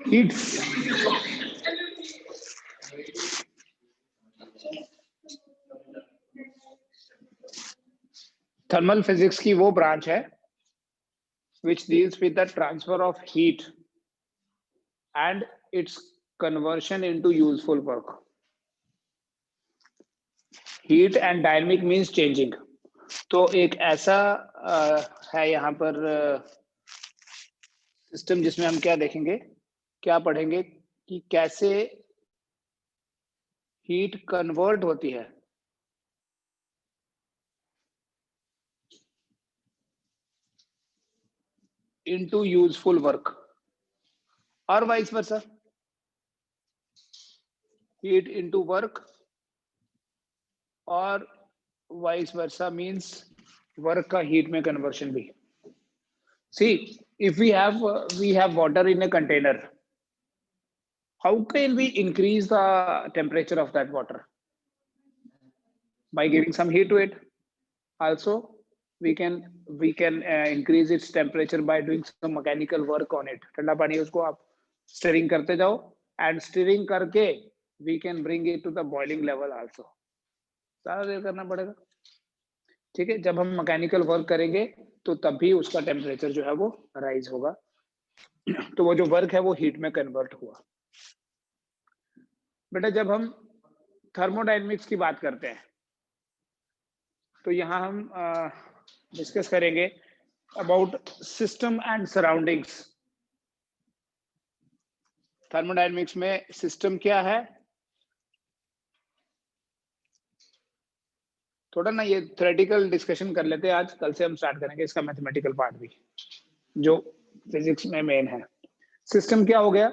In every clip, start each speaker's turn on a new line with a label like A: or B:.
A: Heat thermal physics की वो branch है which deals with the transfer of heat and its conversion into useful work. Heat and dynamic means changing. तो एक ऐसा है यहाँ पर सिस्टम जिसमें हम क्या देखेंगे, क्या पढ़ेंगे कि कैसे हीट कन्वर्ट होती है into useful work और vice versa, heat into work और वाइस वर्सा मीन्स वर्क का हीट में कन्वर्शन भी. See, if we have water in a container, how can we increase the temperature of that water? By giving some heat to it. Also, we can increase its temperature by doing some mechanical work on it. ठंडा पानी उसको आप stirring करते जाओ and stirring करके we can bring it to the boiling level also. सारा देर करना पड़ेगा, ठीक है. जब हम मैकेनिकल वर्क करेंगे तो तभी उसका टेम्परेचर जो है वो राइज होगा. तो वो जो वर्क है वो हीट में कन्वर्ट हुआ. बेटा जब हम थर्मोडायनेमिक्स की बात करते हैं तो यहाँ हम डिस्कस करेंगे about system and surroundings. Thermodynamics में सिस्टम क्या है, थोड़ा ना ये थ्योरेटिकल डिस्कशन कर लेते हैं आज. कल से हम स्टार्ट करेंगे इसका मैथमेटिकल पार्ट भी जो फिजिक्स में मेन है. सिस्टम क्या हो गया,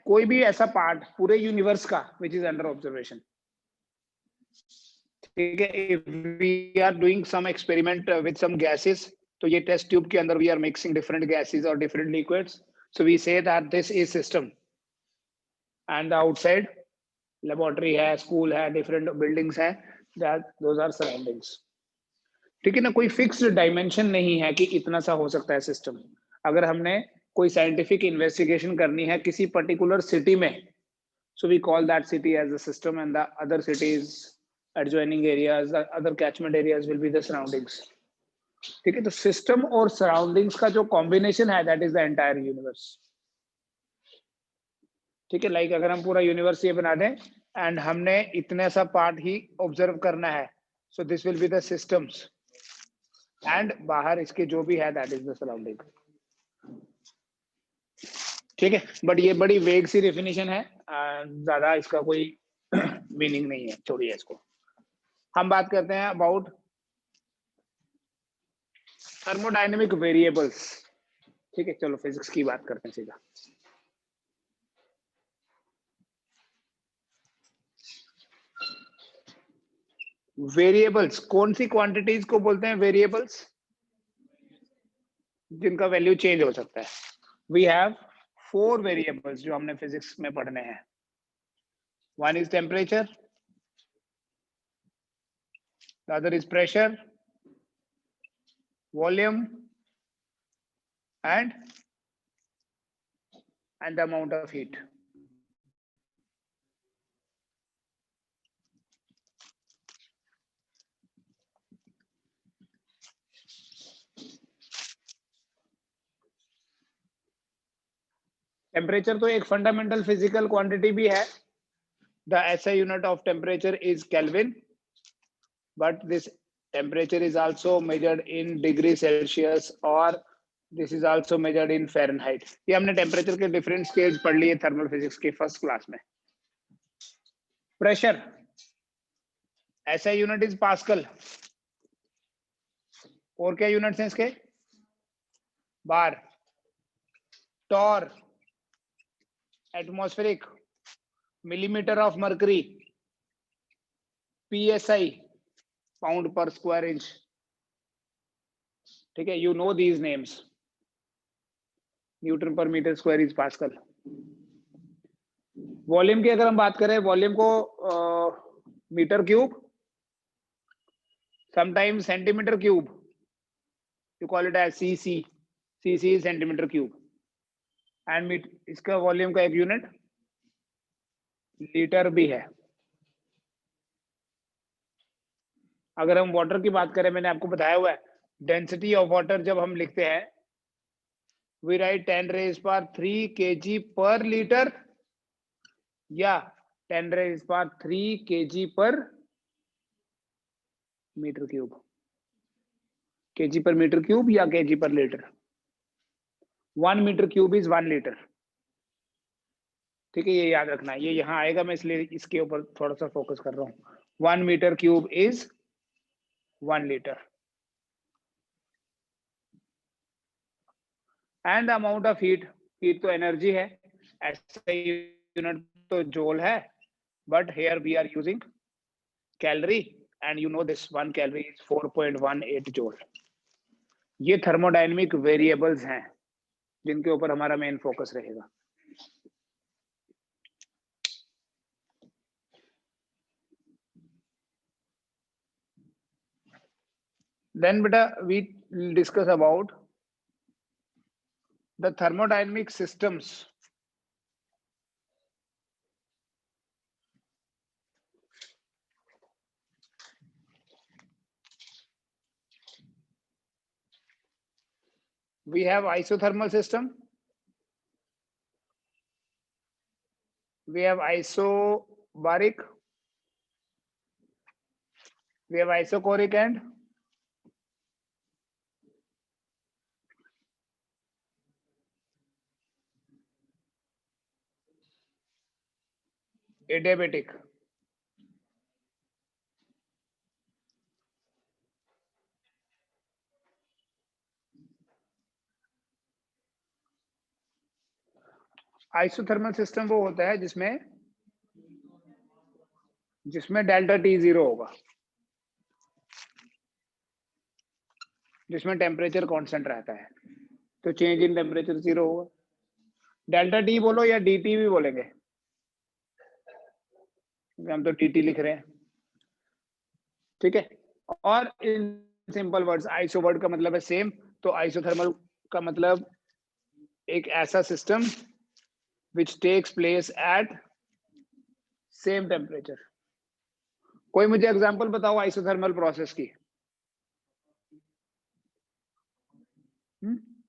A: कोई भी ऐसा पार्ट पूरे यूनिवर्स का विच इज अंडर ऑब्जर्वेशन. ठीक है, if we are doing some experiment with some gases, तो ये टेस्ट ट्यूब के अंदर we are mixing different gases और different liquids. So we say that this is system and outside laboratory है, school है, different buildings है, that those are surroundings. ठीक है ना, कोई फिक्स्ड डायमेंशन नहीं है कि इतना सा हो सकता है सिस्टम. अगर हमने कोई साइंटिफिक इन्वेस्टिगेशन करनी है किसी पर्टिकुलर सिटी में, so we call that city as a system and the other cities adjoining areas, the other catchment areas will be the surroundings. ठीक है, तो सिस्टम और सराउंडिंग्स का जो कॉम्बिनेशन है that is the entire universe. ठीक है, लाइक अगर हम पूरा यूनिवर्स ये बना दें एंड हमने इतने सा पार्ट ही ऑब्जर्व करना है, so this will be the systems and बाहर इसके जो भी है दैट इज द सराउंडिंग. ठीक है, बट ये बड़ी वेग सी डेफिनेशन है, ज्यादा इसका कोई मीनिंग नहीं है, छोड़िए इसको. हम बात करते हैं अबाउट थर्मोडायनेमिक वेरिएबल्स. ठीक है, चलो फिजिक्स की बात करते हैं सीधा. वेरिएबल्स कौन सी क्वांटिटीज को बोलते हैं वेरिएबल्स, जिनका वैल्यू चेंज हो सकता है. वी हैव 4 वेरिएबल्स जो हमने फिजिक्स में पढ़ने हैं. One is temperature, the other is pressure, volume and the amount of heat. Temperature तो एक फंडामेंटल फिजिकल क्वांटिटी भी है. The SI unit of temperature is kelvin, but this temperature is also measured in degree Celsius और this is also measured in Fahrenheit. ये हमने temperature के different scales पढ़ लिए थर्मल फिजिक्स की फर्स्ट क्लास में. Pressure SI unit is pascal. और क्या यूनिट्स हैं इसके, bar, torr atmospheric, millimetre of mercury, PSI pound per square inch. ठीक है, you know these names. Newton per metre square is pascal. Volume की अगर हम बात करें, वॉल्यूम को metre cube, sometimes centimetre cube, you call it as CC. CC centimetre cube and इसका volume का एक यूनिट लीटर भी है। अगर हम वाटर की बात करें, मैंने आपको बताया हुआ है डेंसिटी ऑफ वाटर जब हम लिखते हैं वी राइट 10⁻³ kg पर लीटर या 10⁻³ kg पर मीटर क्यूब, kg पर मीटर क्यूब या kg पर litre. 1 metre cube is 1 litre. ठीक है, ये याद रखना है, ये यहाँ आएगा, मैं इसलिए इसके ऊपर थोड़ा सा फोकस कर रहा हूँ। 1 metre cube is 1 litre. And amount of heat, heat तो एनर्जी है, ऐसे यूनिट तो जूल है, but here we are using calorie and you know this 1 calorie is 4.18 joule. ये थर्मोडायनेमिक वेरिएबल्स हैं जिनके ऊपर हमारा मेन फोकस रहेगा। Then beta we discuss about the thermodynamic systems. We have isothermal system. We have isobaric. We have isochoric and adiabatic. Isothermal system वो होता है जिसमें डेल्टा T 0 होगा, जिसमें टेम्परेचर कांस्टेंट रहता है, तो चेंज इन टेम्परेचर 0 होगा। डेल्टा T बोलो या DT भी बोलेंगे, हम तो DT लिख रहे हैं। ठीक है, और in simple words iso word का मतलब है सेम, तो आइसोथर्मल का मतलब एक ऐसा system which takes place at same temperature. कोई मुझे एग्जांपल बताओ आइसोथर्मल प्रोसेस की।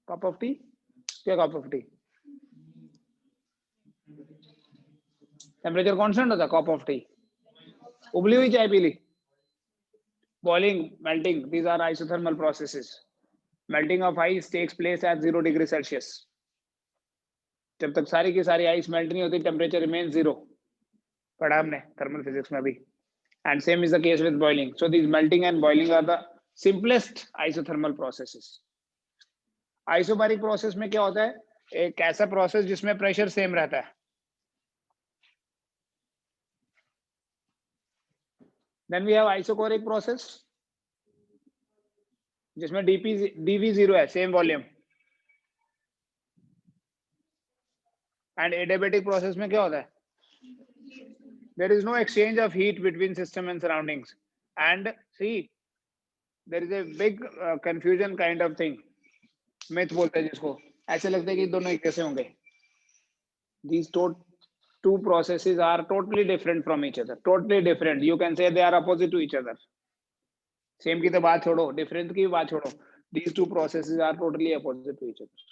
A: कप ऑफ टी, क्या cup of tea? Temperature constant होता है कप ऑफ टी। उबली हुई चाय पी ली, boiling, melting, these are isothermal processes. Melting of ice takes place at 0 degree Celsius. जब तक सारी की सारी आइस मेल्ट नहीं होती, टेम्परेचर रिमेन 0, पढ़ा हमने थर्मल फिजिक्स में भी। And same is the case with boiling. So these melting and boiling are the simplest isothermal processes. Isobaric process में क्या होता है? एक ऐसा प्रोसेस जिसमें प्रेशर सेम रहता है। Then we have isochoric process जिसमें dV 0 है, same volume. And adiabatic process में क्या होता है? There is no exchange of heat between system and surroundings. And see, there is a big confusion kind of thing. Myth बोलते हैं जिसको, ऐसे लगता है कि दोनों एक जैसे होंगे। These two processes are totally different from each other. Totally different. You can say they are opposite to each other. Same की तो बात छोड़ो, different की बात छोड़ो. These two processes are totally opposite to each other.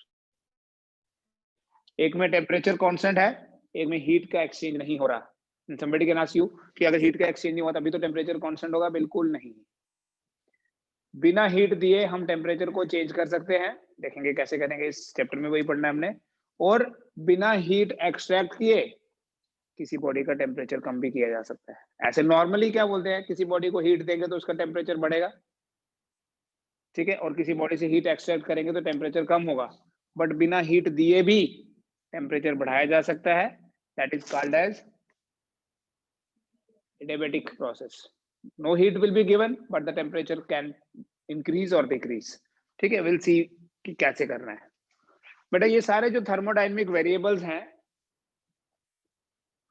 A: एक में temperature constant है, एक में हीट का एक्सचेंज नहीं हो रहा। Somebody can ask you कि अगर हीट का एक्सचेंज नहीं हुआ तभी तो टेम्परेचर कांस्टेंट होगा? बिल्कुल नहीं। बिना हीट दिए हम टेम्परेचर को चेंज कर सकते हैं, देखेंगे कैसे करेंगे, इस चैप्टर में वही पढ़ना है हमने। और बिना हीट एक्सट्रैक्ट किए किसी बॉडी का टेम्परेचर कम भी किया जा सकता है। ऐसे नॉर्मली क्या बोलते हैं, किसी बॉडी को हीट देंगे तो उसका टेम्परेचर बढ़ेगा, ठीक है, और किसी बॉडी से हीट एक्सट्रैक्ट करेंगे तो टेम्परेचर कम होगा। बट बिना हीट दिए भी टेम्परेचर बढ़ाया जा सकता है, that is called as adiabatic process. No heat will be given, but the temperature can increase or decrease. ठीक है, we'll see कि कैसे करना है। बेटा ये सारे जो थर्मोडायनेमिक वेरिएबल्स हैं,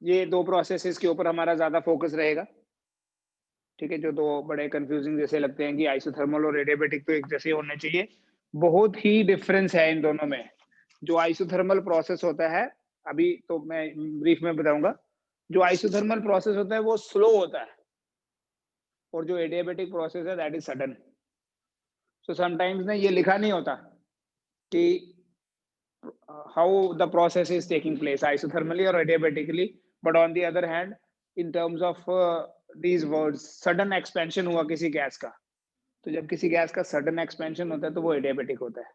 A: ये दो प्रोसेसेस के ऊपर हमारा ज्यादा फोकस रहेगा। ठीक है, जो दो बड़े कंफ्यूजिंग जैसे लगते हैं कि आइसोथर्मल और एडियाबेटिक तो एक जैसे होने चाहिए, बहुत ही डिफरेंस है इन दोनों में। जो आइसोथर्मल प्रोसेस होता है, अभी तो मैं ब्रीफ में बताऊंगा, जो आइसोथर्मल प्रोसेस होता है वो स्लो होता है, और जो एडियाबेटिक प्रोसेस है that is sudden. So sometimes ना ये लिखा नहीं होता कि how the process is taking place isothermally or adiabatically, but on the other hand in terms of these words, sudden expansion हुआ किसी गैस का, तो जब किसी गैस का sudden expansion होता है तो वो adiabatic होता है,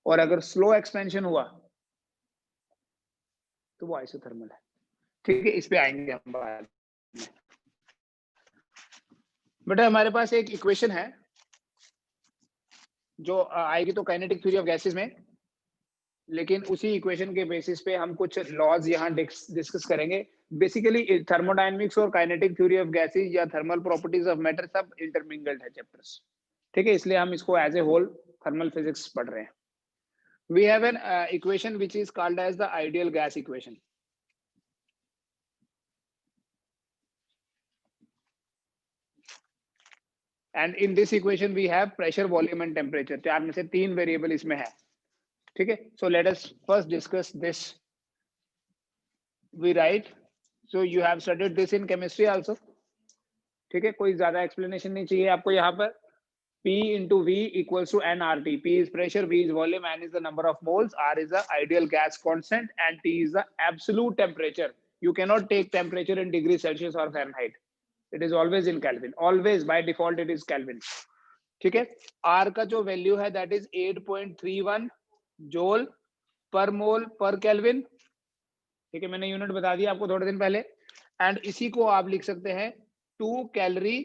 A: और अगर slow expansion हुआ तो वो isothermal है। ठीक है, इस पे आएंगे हम बाद में। बेटा हमारे पास एक इक्वेशन है जो आएगी तो काइनेटिक थ्योरी ऑफ गैसेस में, लेकिन उसी इक्वेशन के बेसिस पे हम कुछ लॉज यहाँ डिस्कस करेंगे। बेसिकली थर्मोडायनेमिक्स और काइनेटिक थ्योरी ऑफ गैसेस या थर्मल प्रॉपर्टीज ऑफ मैटर सब इंटरमिंगल्ड है चैप्टर्स। ठीक है, इसलिए हम इसको as a whole thermal physics पढ़ रहे हैं। We have an equation which is called as the ideal gas equation. And in this equation we have pressure, volume and temperature. चार में से तीन वेरिएबल इसमें है। ठीक है, so let us first discuss this. We write, so you have studied this in chemistry also. ठीक है, कोई ज्यादा एक्सप्लेनेशन नहीं चाहिए आपको यहाँ पर। P into V equals to nRT. P is pressure, V is volume, N is the number of moles, R is the ideal gas constant, and T is the absolute temperature. You cannot take temperature in degrees Celsius or Fahrenheit. It is always in Kelvin. Always by default it is Kelvin. ठीक है, R का जो value है that is 8.31 joule per mole per Kelvin. ठीक है, मैंने unit बता दिया आपको थोड़े दिन पहले। एंड इसी को आप लिख सकते हैं 2 कैलोरी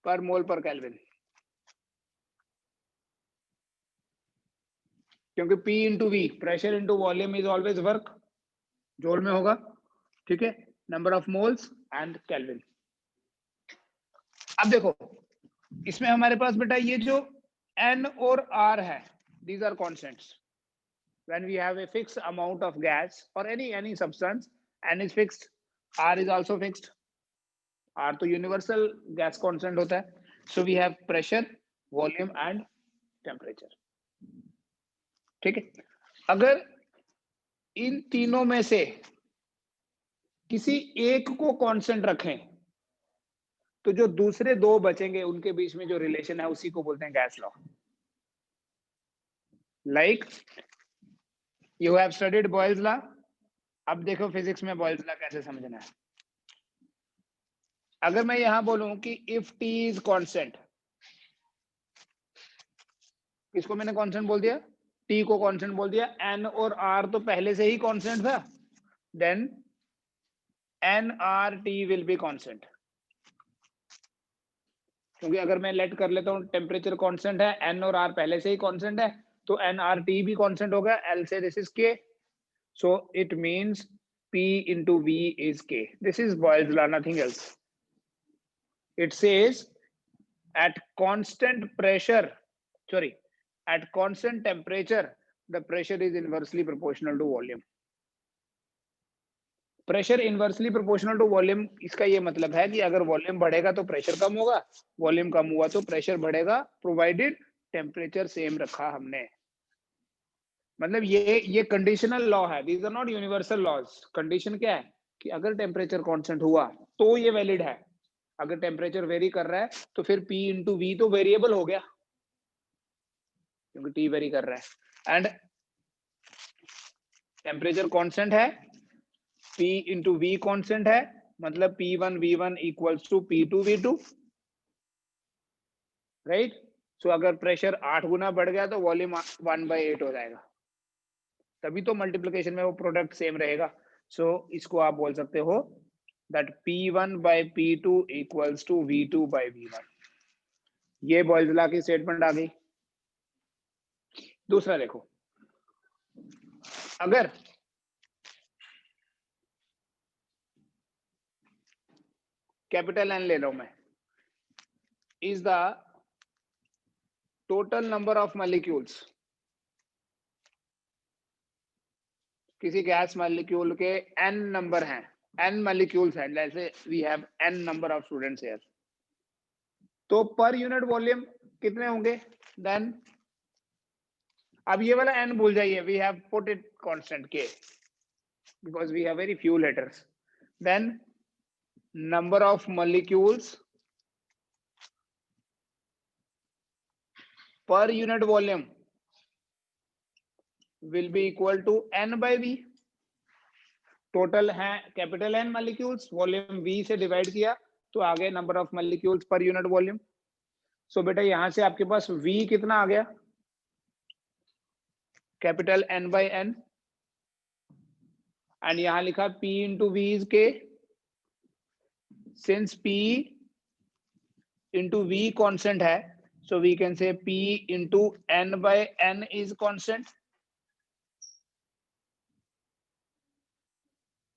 A: पर मोल पर केल्विन, क्योंकि P into V, pressure into volume is always work, joule में होगा। ठीक है, number of moles and kelvin. अब देखो इसमें हमारे पास बेटा ये जो N और R है, these are constants. When we have a fixed amount of gas or any substance, N is fixed, R is also fixed. R तो यूनिवर्सल गैस कांस्टेंट होता है। So we have pressure, volume and temperature. ठीक है, अगर इन तीनों में से किसी एक को कांस्टेंट रखें तो जो दूसरे दो बचेंगे उनके बीच में जो रिलेशन है उसी को बोलते हैं gas law. Like you have studied Boyle's law. अब देखो फिजिक्स में बॉयल्स लॉ कैसे समझना है। अगर मैं यहां बोलूं कि इफ टी इज कांस्टेंट, किसको मैंने कांस्टेंट बोल दिया? टी को कांस्टेंट बोल दिया। एन और आर तो पहले से ही कांस्टेंट था, then N R T will be constant. क्योंकि अगर मैं लेट कर लेता हूं टेम्परेचर कांस्टेंट है, एन और आर पहले से ही कांस्टेंट है, तो एन आर टी भी कांस्टेंट होगा। एल से this is k, so it means P into V is K. This is Boyle's law, nothing else. It says at constant pressure, sorry, at constant temperature, the pressure is inversely proportional to volume. Pressure inversely proportional to volume, इसका ये मतलब है कि अगर volume बढ़ेगा तो pressure कम होगा, volume कम हुआ तो प्रेशर बढ़ेगा, प्रोवाइडेड टेम्परेचर सेम रखा हमने। मतलब ये कंडीशनल लॉ है, these are not universal laws. Condition क्या है कि अगर टेम्परेचर कांस्टेंट हुआ तो ये वैलिड है। अगर टेम्परेचर वेरी कर रहा है तो फिर P इंटू वी तो वेरिएबल हो गया, क्योंकि T वेरी कर रहा है। एंड टेम्परेचर कांस्टेंट है, P इंटू वी कांस्टेंट है, मतलब P1 V1 equals to P2 V2, right. सो अगर प्रेशर 8 गुना बढ़ गया तो वॉल्यूम 1/8 हो जाएगा, तभी तो मल्टीप्लिकेशन में वो प्रोडक्ट सेम रहेगा। सो इसको आप बोल सकते हो that P1 by P2 equals to V2 by V1। ये बॉयल्स लॉ की स्टेटमेंट आ गई। दूसरा देखो, अगर कैपिटल एन ले लो मैं, is the total number of molecules, किसी गैस मॉलिक्यूल के n नंबर हैं, n मॉलिक्यूल्स हैं, जैसे we have n number of students here, तो पर यूनिट वॉल्यूम कितने होंगे? देन अब ये वाला n भूल जाइए, we have put it constant k because we have very few letters. Then number of molecules per unit volume will be equal to n by v. Total है capital N molecules, volume V से divide किया तो आ गए number of molecules per unit volume. So बेटा यहां से आपके पास V कितना आ गया, capital N by N, and यहां लिखा P into V is K. Since P into V constant है, so we can say P into N by N is constant.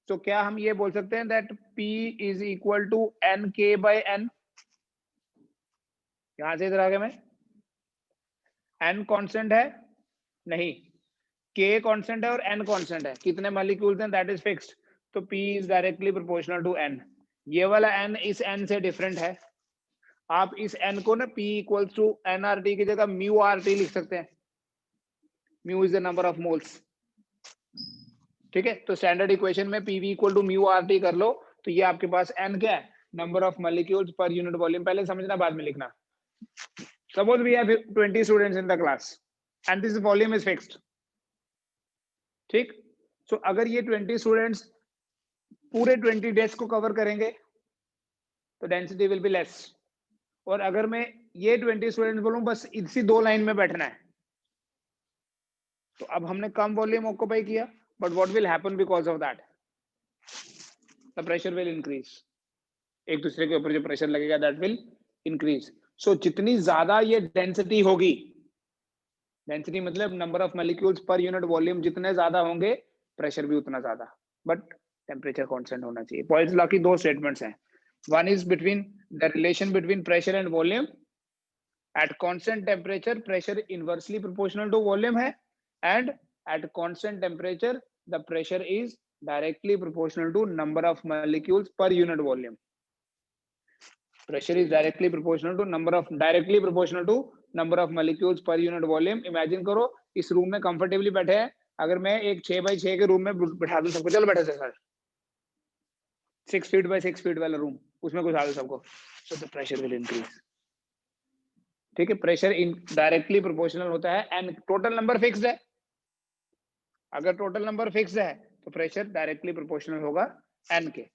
A: तो क्या हम ये बोल सकते हैं that P is equal to NK by N. यहां से इधर आ गया मैं, N कांस्टेंट है नहीं, K कांस्टेंट है और N कांस्टेंट है, कितने मॉलिक्यूल्स हैं दैट इज फिक्स्ड, तो P is directly proportional to N. ये वाला N इस N से डिफरेंट है. आप इस N को ना P इक्वल्स टू NRT की जगह म्यू RT लिख सकते हैं. Mu is the number of moles. ठीक है, तो स्टैंडर्ड इक्वेशन में PV equal to mu RT कर लो, तो ये आपके पास N क्या है, number of molecules per unit volume. पहले समझना बाद में लिखना. Suppose we have 20 students in the class and this volume is fixed. ठीक, सो अगर ये 20 स्टूडेंट्स पूरे 20 डेज को कवर करेंगे तो डेंसिटी विल बी लेस. और अगर मैं ये 20 स्टूडेंट्स बोलूं बस इसी 2 लाइन में बैठना है, तो अब हमने कम वॉल्यूम ऑक्यूपाई किया, but what will happen because of that, the pressure will increase. एक दूसरे के ऊपर जो प्रेशर लगेगा दैट विल इंक्रीज. सो जितनी ज्यादा ये डेंसिटी होगी, डेंसिटी मतलब number of molecules per unit volume, जितने ज्यादा होंगे प्रेशर भी उतना ज्यादा, बट टेम्परेचर कांस्टेंट होना चाहिए. पॉइल्स लॉ की 2 स्टेटमेंट्स हैं. One is between the relation between pressure and volume. At constant temperature pressure inversely proportional to volume है, and at constant temperature the pressure is directly proportional to number of molecules per unit volume. Pressure is directly proportional to number of molecules per unit volume. Imagine करो इस room में comfortably बैठे हैं, अगर मैं एक 6x6 के room में बैठा दूं सबको, चलो बैठे सर, 6 फीट बाय 6 फीट वाला रूम, उसमें घुसा दो सबको, so the pressure will increase. ठीक है, प्रेशर डायरेक्टली प्रोपोर्शनल होता है एंड टोटल नंबर फिक्स्ड है. अगर टोटल नंबर फिक्स्ड है तो प्रेशर डायरेक्टली प्रोपोर्शनल होगा एन के.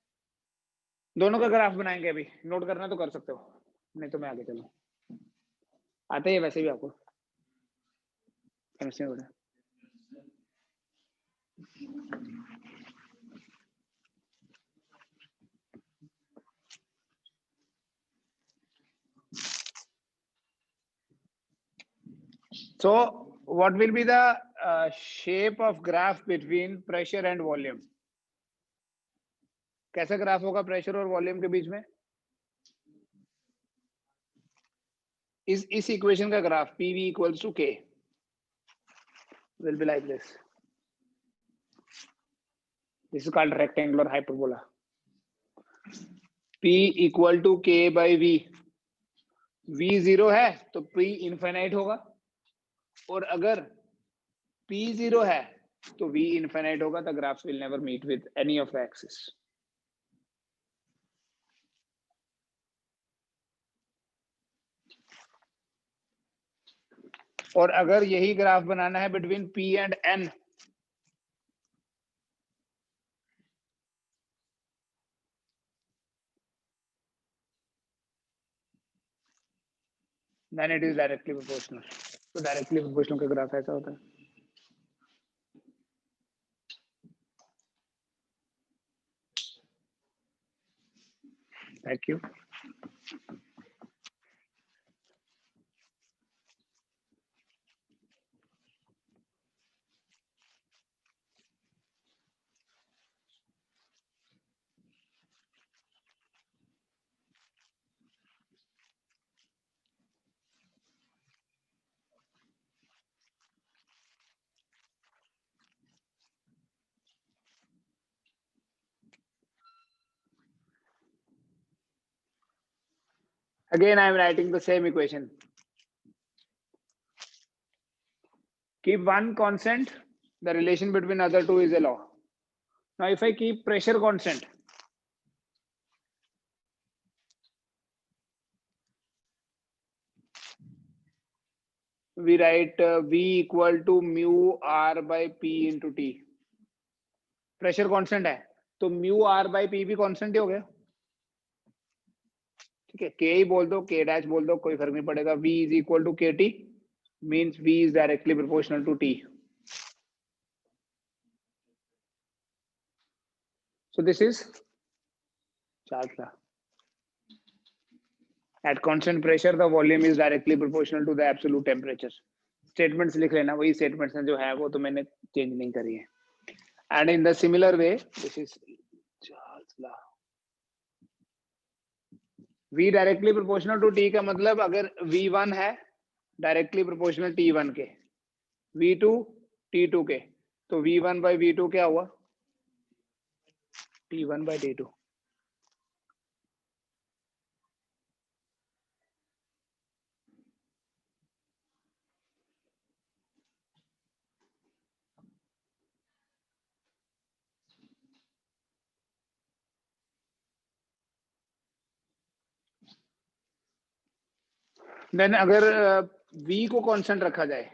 A: दोनों का ग्राफ बनाएंगे, अभी नोट करना तो कर सकते हो, नहीं तो मैं आगे चलूं. आते ही वैसे भी आपको समझते हो. So what will be the shape of graph between pressure and volume? कैसा ग्राफ होगा प्रेशर और वॉल्यूम के बीच में? इस इक्वेशन का graph PV equals to K will be like this. This is called rectangular hyperbola. P equal to K by V. V 0 है तो P infinite होगा, और अगर P 0 है तो V infinite होगा. The graphs will never meet with any of the axes. और अगर यही ग्राफ बनाना है between P and N, then it is directly proportional. तो डायरेक्टली प्रोपोर्शनल का ग्राफ ऐसा होता है. Thank you. Again, I am writing the same equation. keep one constant, the relation between other two is a law. Now if I keep pressure constant, we write V equal to mu R by P into T. Pressure constant है तो mu R by P भी constant ही हो गया, ठीक है. के ही बोल दो, के डैश बोल दो, कोई फर्क नहीं पड़ेगा. V is equal to k T means V is directly proportional to T. So this is charge law. At constant pressure, the volume is directly proportional to the absolute temperature. Statements लिख लेना, वही statements हैं जो है वो तो मैंने change नहीं करी है. And in the similar way, this is Charles law. V directly proportional to T का मतलब अगर V1 है directly proportional T1 के, V2 T2 के, तो V1 by V2 क्या हुआ? T1 by T2. देन अगर V को कांस्टेंट रखा जाए,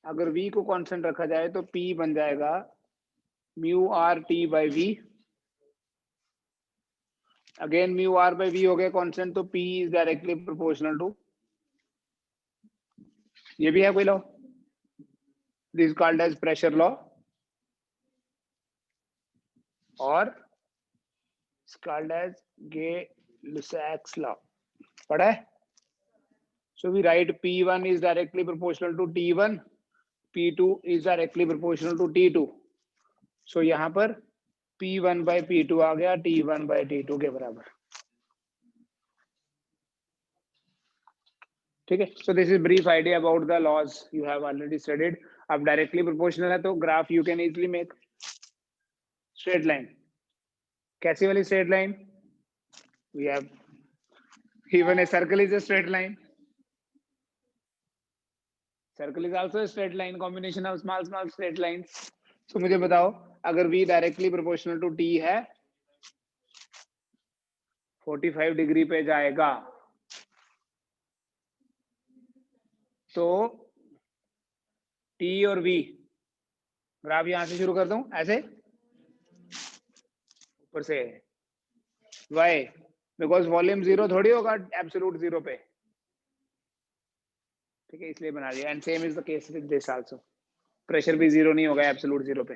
A: अगर V को कांस्टेंट रखा जाए तो P बन जाएगा mu R T by V. Again mu R by V हो गया कांस्टेंट, तो P is directly proportional to, ये भी है कोई law, this called as pressure law और कॉल्ड एज गे-लुसाक्स लॉ. पढ़ा है? So we write P1 is directly proportional to T1, P2 is directly proportional to T2. So यहाँ पर P1 by P2 आ गया T1 by T2 के बराबर. ठीक है. So this is brief idea about the laws you have already studied. अब directly proportional है तो graph you can easily make. Straight line. कैसी वाली straight line? We have even a circle is a straight line. Circle is also a straight line, combination of small straight lines. So मुझे बताओ अगर V directly proportional to T है 45 degree पे जाएगा तो T और V ग्राफ यहां से शुरू कर दूं ऐसे ऊपर से. Why? Because वॉल्यूम जीरो थोड़ी होगा एब्सोल्यूट जीरो पे, ठीक है, इसलिए बना दिया. And same is the case with this also. Pressure भी जीरो नहीं होगा एब्सोल्यूट जीरो पे,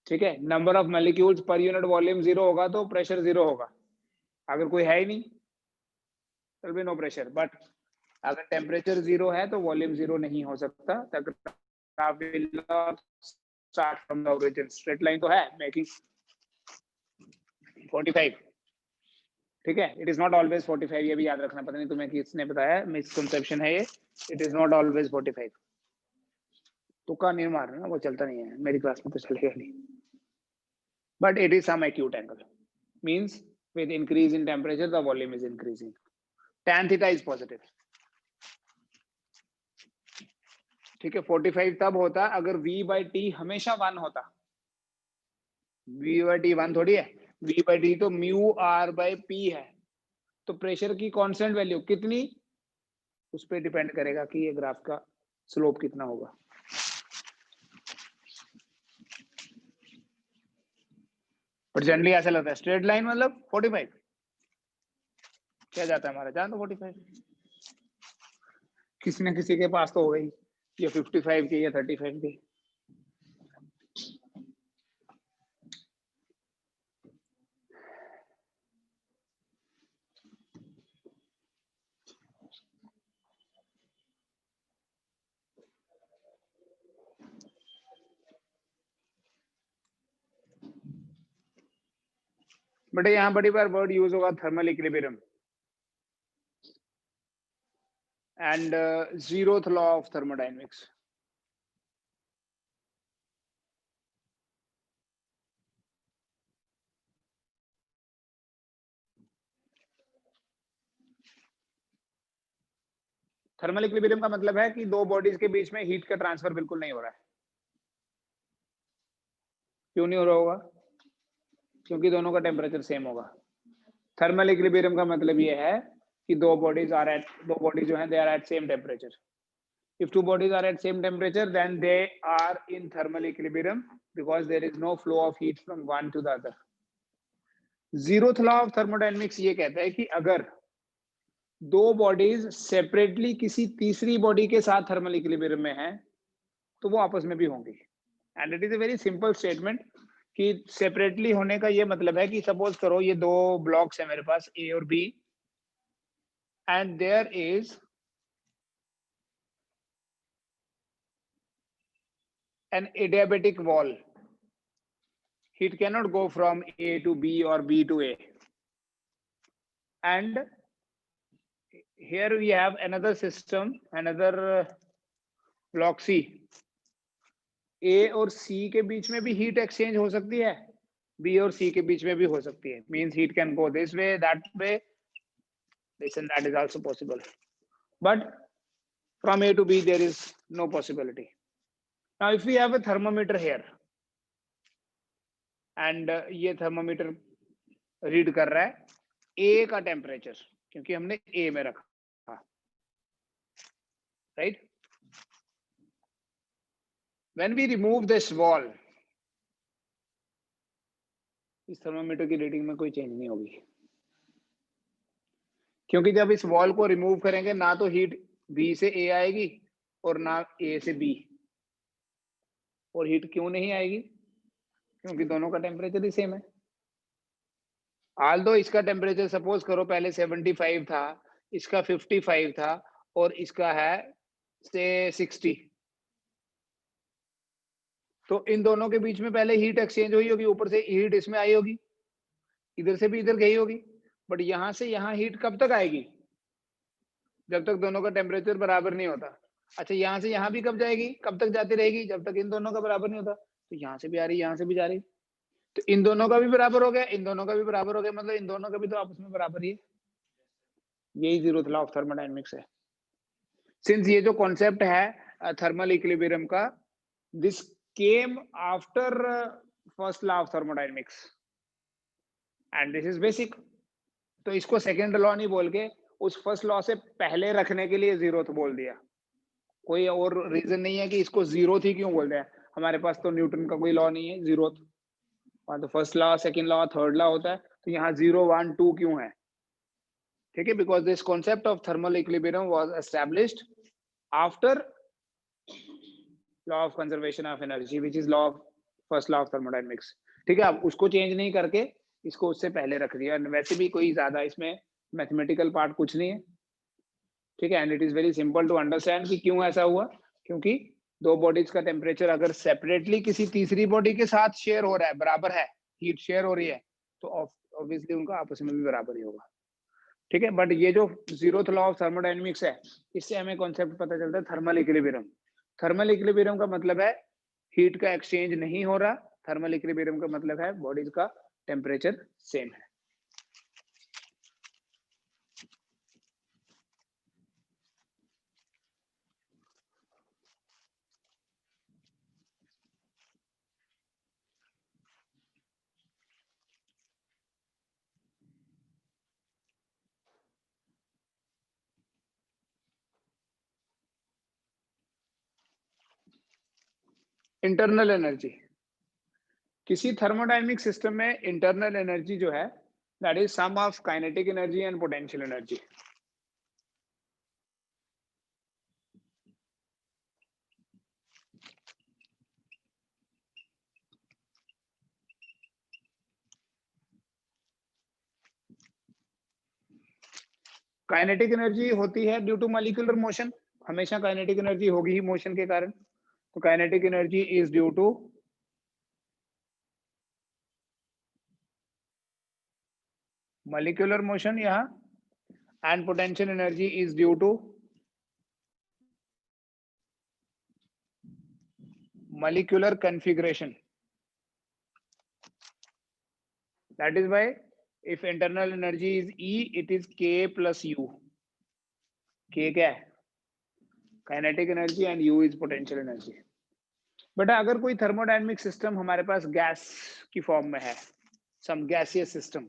A: ठीक है. Number of molecules per unit volume zero होगा तो प्रेशर जीरो होगा. अगर कोई है ही नहीं तो भी नो प्रेशर. बट अगर टेम्परेचर जीरो है तो वॉल्यूम जीरो नहीं हो सकता. Start from the origin. Straight line तो है मेकिंग 45, ठीक है. इट इज नॉट ऑलवेज 45, ये भी याद रखना. पता नहीं तुम्हें किसने बताया, मिसकंसेप्शन है ये. It is not always 45. तुक्का नहीं मारना, वो चलता नहीं है मेरी क्लास में तो चलेगा नहीं. But it is some acute angle means with increase in temperature the volume is increasing. Tan theta is positive, ठीक है. 45 तब होता अगर V by T हमेशा 1 होता. V by T 1 थोड़ी है. V by T तो म्यू R by P है. तो प्रेशर की कांस्टेंट वैल्यू कितनी उस पर डिपेंड करेगा कि ये ग्राफ का स्लोप कितना होगा. बट जनरली ऐसा लगता है स्ट्रेट लाइन मतलब 45 क्या जाता है हमारा, जान दो 45. किसी न किसी के पास तो हो गई ये 55 के या 35 के. बट यहाँ बड़ी बार वर्ड यूज होगा thermal equilibrium and zeroth law of thermodynamics. Thermal equilibrium का मतलब है कि दो बॉडीज के बीच में हीट का ट्रांसफर बिल्कुल नहीं हो रहा है। क्यों नहीं हो रहा होगा? क्योंकि दोनों का टेम्परेचर सेम होगा। थर्मल इक्विलिब्रियम का मतलब ये है कि दो बॉडीज जो हैं they are at same temperature. If two bodies are at same temperature, then they are in thermal equilibrium because there is no flow of heat from one to the other. Zeroth law of thermodynamics ये कहता है कि अगर दो bodies separately किसी तीसरी body के साथ थर्मल इक्विलिब्रियम में हैं, तो वो आपस में भी होंगी। And it is a very simple statement कि सेपरेटली होने का ये मतलब है कि सपोज करो ये दो ब्लॉक्स है मेरे पास ए और B, and there is an adiabatic wall. Heat cannot go from A to B or B to A. And here we have another system, another block C. A और C के बीच में भी heat exchange हो सकती है, B और C के बीच में भी हो सकती है. Means heat can go this way, that way, this and that is also possible. But from A to B there is no possibility. Now if we have a thermometer here, and ये thermometer read कर रहा है A का temperature, क्योंकि हमने A में रखा, right? When we remove this wall, इस थर्मोमीटर की रीडिंग में कोई चेंज नहीं होगी, क्योंकि जब इस वॉल को रिमूव करेंगे ना तो हीट B से A आएगी और ना A से B। और हीट क्यों नहीं आएगी? क्योंकि दोनों का टेम्परेचर ही सेम है। आल्दो इसका टेम्परेचर सपोज करो पहले 75 था, इसका 55 था और इसका है से 60, तो इन दोनों के बीच में पहले हीट एक्सचेंज हुई होगी, ऊपर से हीट इसमें आई होगी, इधर से भी इधर गई होगी। बट यहां से यहां हीट कब तक आएगी? जब तक दोनों का टेम्परेचर बराबर नहीं होता। अच्छा, यहां से यहां भी कब जाएगी? कब तक जाती रहेगी? जब तक इन दोनों का बराबर नहीं होता। तो यहां से भी आ रही, यहां से भी जा रही, तो इन दोनों का भी बराबर हो गया, इन दोनों का भी बराबर हो गया, मतलब इन दोनों का भी तो आपस में बराबर ही है। यही जीरोथ लॉ ऑफ थर्मोडायनेमिक्स है। सिंस ये जो कॉन्सेप्ट है थर्मल इक्विलिब्रियम का, this came after first law of thermodynamics and this is basic. तो इसको सेकेंड लॉ नहीं बोल के उस फर्स्ट लॉ से पहले रखने के लिए जीरोथ बोल दिया। कोई और रीजन नहीं है कि इसको जीरोथ ही क्यों बोल दिया। हमारे पास तो न्यूटन का कोई लॉ नहीं है जीरोथ, वहां तो first law, second law, third law होता है, तो यहाँ 0 1 2 क्यों है? ठीक है, because this concept of thermal equilibrium was established after law of conservation of energy which is law of first law of thermodynamics. ठीक है, आप उसको चेंज नहीं करके इसको उससे पहले रख दिया। वैसे भी कोई ज्यादा इसमें मैथमेटिकल पार्ट कुछ नहीं है, ठीक है, and it is very simple to understand कि क्यों ऐसा हुआ। क्योंकि दो बॉडीज का टेम्परेचर अगर सेपरेटली किसी तीसरी बॉडी के साथ शेयर हो रहा है, बराबर है, हीट शेयर हो रही है, तो ऑब्वियसली उनका आपस में भी बराबर ही होगा। ठीक है, बट ये जो जीरोथ लॉ ऑफ थर्मोडायनेमिक्स है, इससे हमें कॉन्सेप्ट पता चलता है थर्मल इक्विलिब्रियम। थर्मल इक्विलिब्रियम का मतलब है हीट का एक्सचेंज नहीं हो रहा, थर्मल इक्विलिब्रियम का मतलब है बॉडीज का टेम्परेचर सेम है। इंटरनल एनर्जी, किसी थर्मोडायनेमिक सिस्टम में इंटरनल एनर्जी जो है that is sum of kinetic energy and potential energy. Kinetic energy होती है ड्यू टू मॉलिक्यूलर मोशन, हमेशा काइनेटिक एनर्जी होगी ही मोशन के कारण। तो kinetic energy is due to molecular motion यहाँ, and potential energy is due to molecular configuration. That is why if internal energy is E, it is K plus U. K क्या है? Kinetic energy and you is potential energy. बेटा अगर कोई thermodynamic system हमारे पास gas की form में है, सम gaseous system,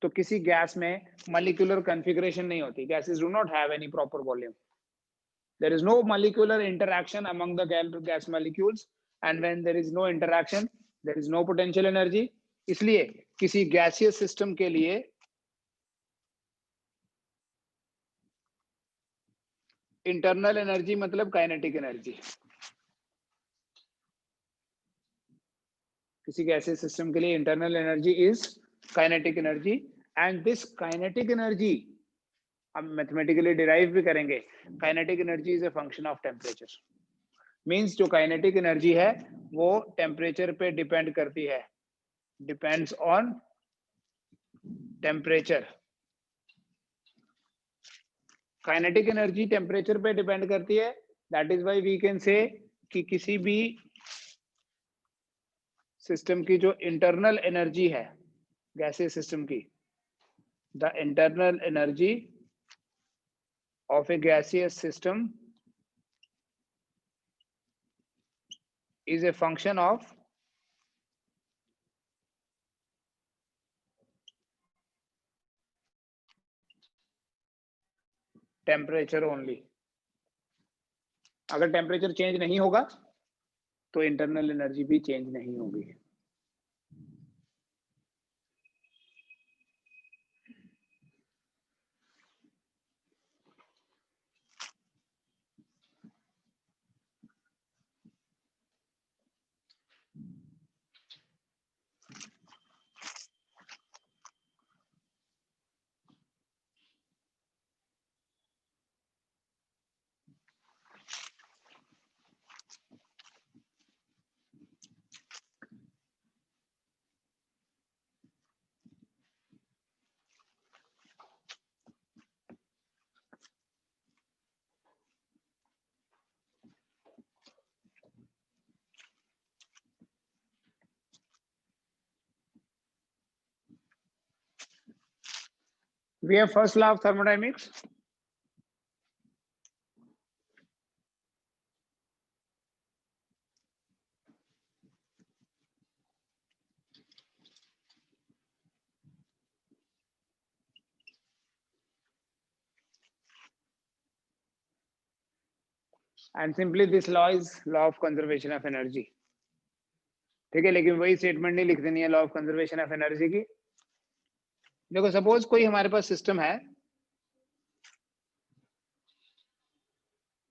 A: तो किसी गैस में मॉलिक्यूलर कॉन्फ़िगरेशन नहीं होती। Gases do not have any proper volume. There is no molecular interaction among the gas molecules, and when there is no interaction, there is no potential energy. इसलिए किसी gaseous system के लिए internal energy मतलब kinetic energy. किसी gaseous system के लिए internal energy is kinetic energy, and this kinetic energy हम mathematically derive भी करेंगे। Kinetic energy is a function of temperature. Means जो काइनेटिक एनर्जी है वो टेम्परेचर पे डिपेंड करती है, depends on temperature. Kinetic energy temperature पे डिपेंड करती है। That is why we can say कि किसी भी सिस्टम की जो इंटरनल एनर्जी है गैसियस सिस्टम की, the internal energy of A gaseous system is a function of temperature only। अगर टेम्परेचर चेंज नहीं होगा तो इंटरनल एनर्जी भी चेंज नहीं होगी। We have first law of thermodynamics. And simply this law is law of conservation of energy। ठीक है, लेकिन वही स्टेटमेंट नहीं लिख देनी है law of conservation of energy की। देखो सपोज कोई हमारे पास सिस्टम है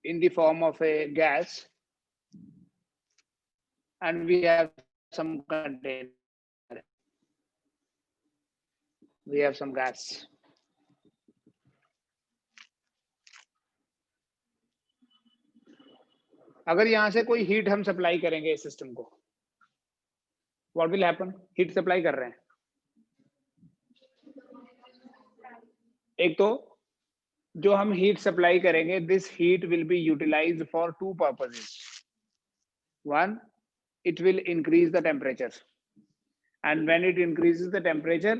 A: in the form of a gas and we have some container, we have some gas। अगर यहां से कोई हीट हम सप्लाई करेंगे इस सिस्टम को, what will happen? Heat supply कर रहे हैं। एक तो जो हम हीट सप्लाई करेंगे, this heat will be utilised for two purposes. One, it will increase the temperature, and when it increases the temperature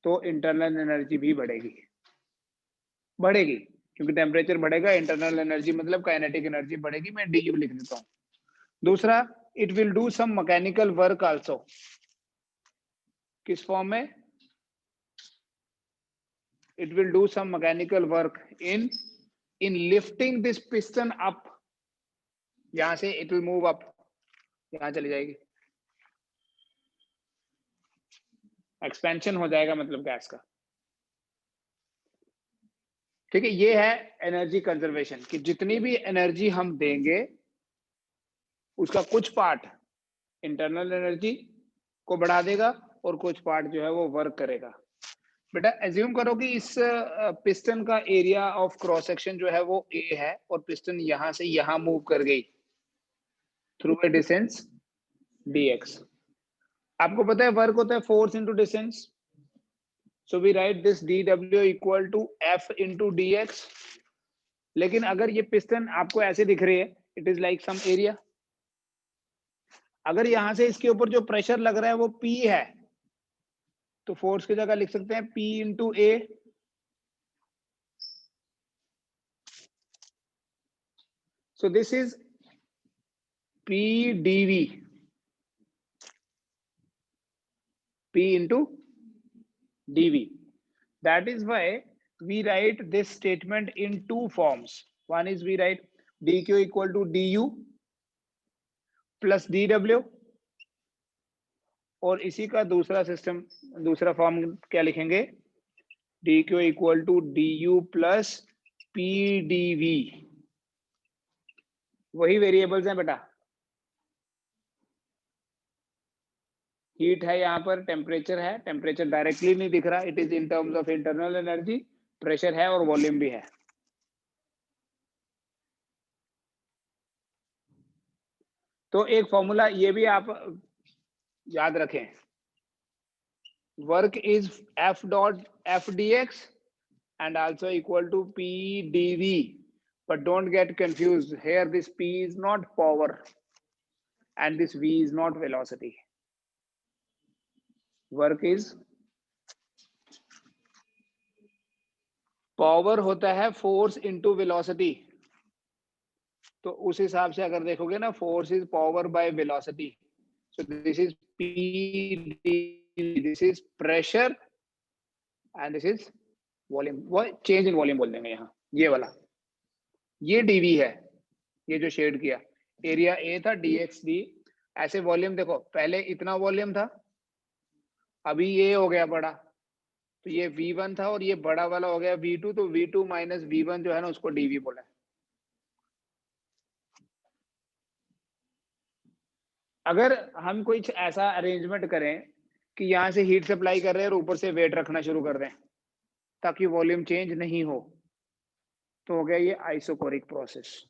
A: तो इंटरनल एनर्जी भी बढ़ेगी क्योंकि टेम्परेचर बढ़ेगा, इंटरनल एनर्जी मतलब काइनेटिक एनर्जी बढ़ेगी। मैं du लिख देता हूं। दूसरा, it will do some mechanical work also. किस फॉर्म में? It will do some mechanical work in lifting this piston up. यहां से इट विल मूव अप, यहां चली जाएगी, एक्सपेंशन हो जाएगा मतलब गैस का। ठीक है, ये है एनर्जी कंजर्वेशन कि जितनी भी एनर्जी हम देंगे उसका कुछ पार्ट इंटरनल एनर्जी को बढ़ा देगा और कुछ पार्ट जो है वो वर्क करेगा। बेटा एज्यूम करो कि इस पिस्टन का एरिया ऑफ क्रॉस सेक्शन जो है वो ए है और पिस्टन यहां से यहां मूव कर गई थ्रू ए डिस्टेंस dx। आपको पता है वर्क होता है force into distance, so we write this dw equal to f into dx। लेकिन अगर ये पिस्टन आपको ऐसे दिख रही है, it is like some area. अगर यहां से इसके ऊपर जो प्रेशर लग रहा है वो P है, तो फोर्स की जगह लिख सकते हैं P into A. So this is PdV, P into dV. That is why we write this statement in two forms. One is we write dq equal to du plus dw, और इसी का दूसरा system, दूसरा form क्या लिखेंगे, dq equal to du plus pdv. वही variables हैं बेटा. हीट है यहाँ पर, टेम्परेचर है, टेम्परेचर डायरेक्टली नहीं दिख रहा, it is in terms of internal energy, pressure है और वॉल्यूम भी है. तो एक फॉर्मूला ये भी आप याद रखें, work is F dot F dx and also equal to P dV, but don't get confused here. This P is not power and this V is not velocity. Work is power होता है force into velocity. तो उस हिसाब से अगर देखोगे ना, force is power by velocity. So this is P dV, this is pressure and this is volume. वो चेंज इन वॉल्यूम बोल देंगे यहाँ. ये वाला, ये dV है, ये जो शेड किया एरिया A था dxd. ऐसे वॉल्यूम देखो, पहले इतना वॉल्यूम था, अभी ये हो गया बड़ा, तो ये V1 था और ये बड़ा वाला हो गया V2, तो V2 माइनस V1 जो है ना, उसको dV बोला है. अगर हम कुछ ऐसा अरेंजमेंट करें कि यहाँ से हीट सप्लाई कर रहे हैं और ऊपर से वेट रखना शुरू कर दें ताकि वॉल्यूम चेंज नहीं हो, तो हो गया ये आइसोकोरिक प्रोसेस.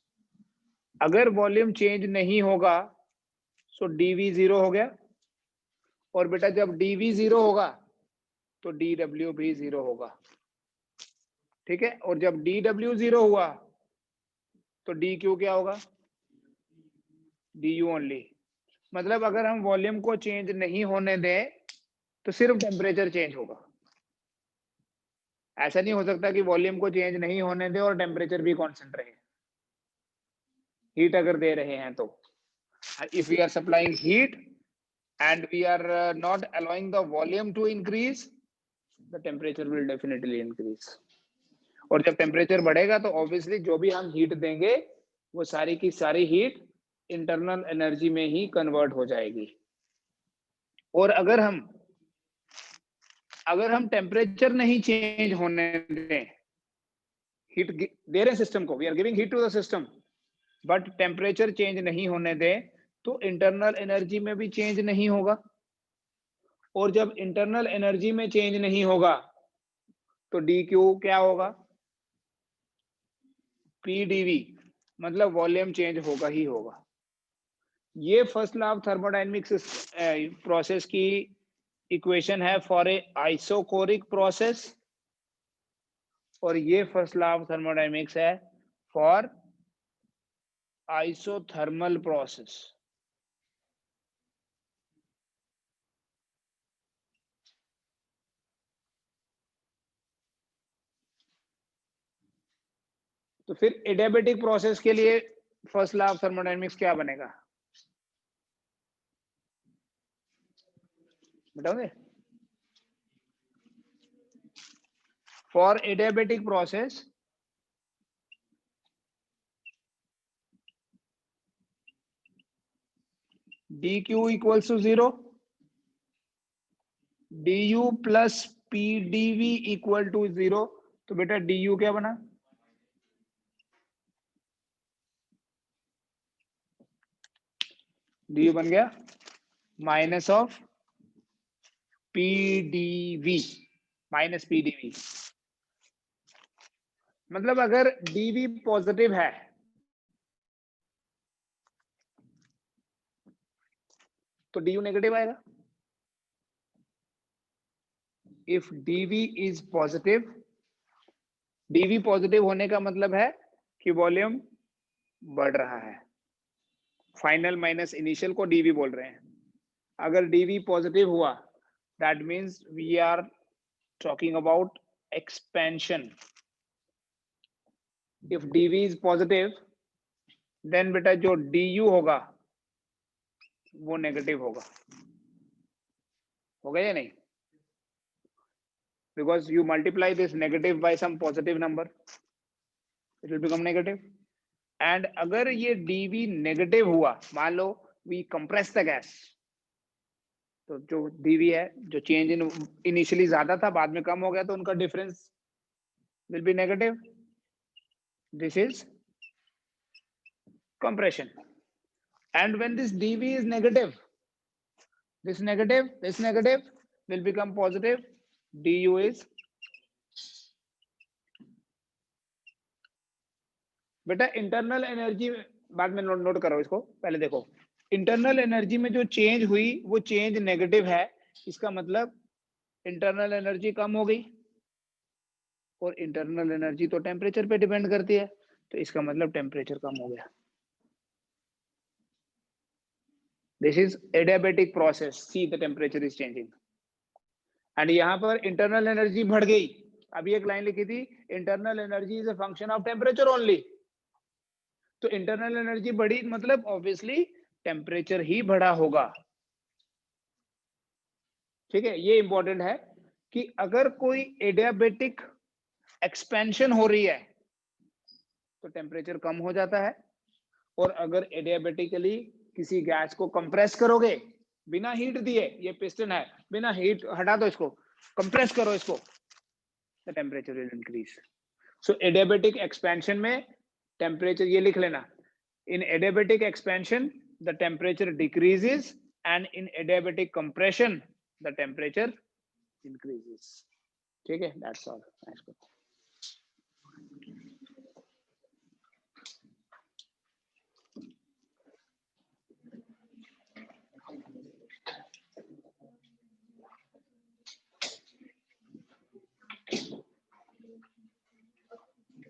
A: अगर वॉल्यूम चेंज नहीं होगा तो dV 0 हो गया, और बेटा जब dV 0 होगा तो dW भी 0 होगा. ठीक है, और जब dW 0 हुआ तो dQ क्या होगा, du ओनली. मतलब अगर हम वॉल्यूम को चेंज नहीं होने दें तो सिर्फ टेम्परेचर चेंज होगा. ऐसा नहीं हो सकता कि वॉल्यूम को चेंज नहीं होने दें और टेम्परेचर भी कांस्टेंट रहे. हीट अगर दे रहे हैं तो, if we are supplying heat and we are not allowing the volume to increase, the temperature will definitely increase. और जब टेम्परेचर बढ़ेगा तो ऑब्वियसली जो भी हम हीट देंगे वो सारी की सारी हीट इंटरनल एनर्जी में ही कन्वर्ट हो जाएगी. और अगर हम टेम्परेचर नहीं चेंज होने दें, हीट दे रहे सिस्टम को, we are giving heat to the system, but temperature change नहीं होने दें तो इंटरनल एनर्जी में भी चेंज नहीं होगा. और जब इंटरनल एनर्जी में चेंज नहीं होगा तो dQ क्या होगा, PdV, मतलब वॉल्यूम चेंज होगा ही होगा. ये first law of thermodynamics process की इक्वेशन है फॉर ए आइसोकोरिक प्रोसेस, और ये फर्स्ट लॉ ऑफ थर्मोडायनेमिक्स है फॉर आइसोथर्मल प्रोसेस. तो फिर एडियाबेटिक प्रोसेस के लिए फर्स्ट लॉ ऑफ थर्मोडायनेमिक्स क्या बनेगा, बताओगे? For adiabatic process dQ equals to 0, du plus pdv equal to 0. तो बेटा du क्या बना, du बन गया minus of pdv, minus pdv. मतलब अगर dv पॉजिटिव है तो du नेगेटिव आएगा. If dv is positive, dv positive होने का मतलब है कि वॉल्यूम बढ़ रहा है. फाइनल माइनस इनिशियल को dv बोल रहे हैं. अगर dv पॉजिटिव हुआ, that means we are talking about expansion. If dV is positive, then बेटा जो du होगा वो नेगेटिव होगा या नहीं? Because you multiply this negative by some positive number, it will become negative. And अगर ये dv नेगेटिव हुआ, मान लो we compress the gas, तो जो dv है, जो चेंज इन इनिशियली ज्यादा था, बाद में कम हो गया, तो उनका difference will be negative. This is compression. And when this dv is negative, this negative will become positive. du is, बेटा इंटरनल एनर्जी बाद में नोट करो इसको, पहले देखो इंटरनल एनर्जी में जो चेंज हुई वो चेंज नेगेटिव है, इसका मतलब इंटरनल एनर्जी कम हो गई, और इंटरनल एनर्जी तो टेम्परेचर पे डिपेंड करती है, तो इसका मतलब टेम्परेचर कम हो गया। This is adiabatic process, see the temperature is changing. And यहाँ पर इंटरनल एनर्जी बढ़ गई, अभी एक लाइन लिखी थी, internal energy is a function of temperature only, तो इंटरनल एनर्जी बढ़ी मतलब ऑब्वियसली टेम्परेचर ही बढ़ा होगा। ठीक है, ये इंपॉर्टेंट है कि अगर कोई एडियाबेटिक एक्सपेंशन हो रही है तो टेम्परेचर कम हो जाता है, और अगर एडियाबेटिकली किसी गैस को कंप्रेस करोगे बिना हीट दिए, ये पिस्टन है, बिना हीट, हटा दो इसको, कंप्रेस करो इसको, the temperature will increase. So adiabatic expansion में टेम्परेचर, ये लिख लेना, in adiabatic expansion the temperature decreases, and in adiabatic compression the temperature increases. ठीक है, that's all.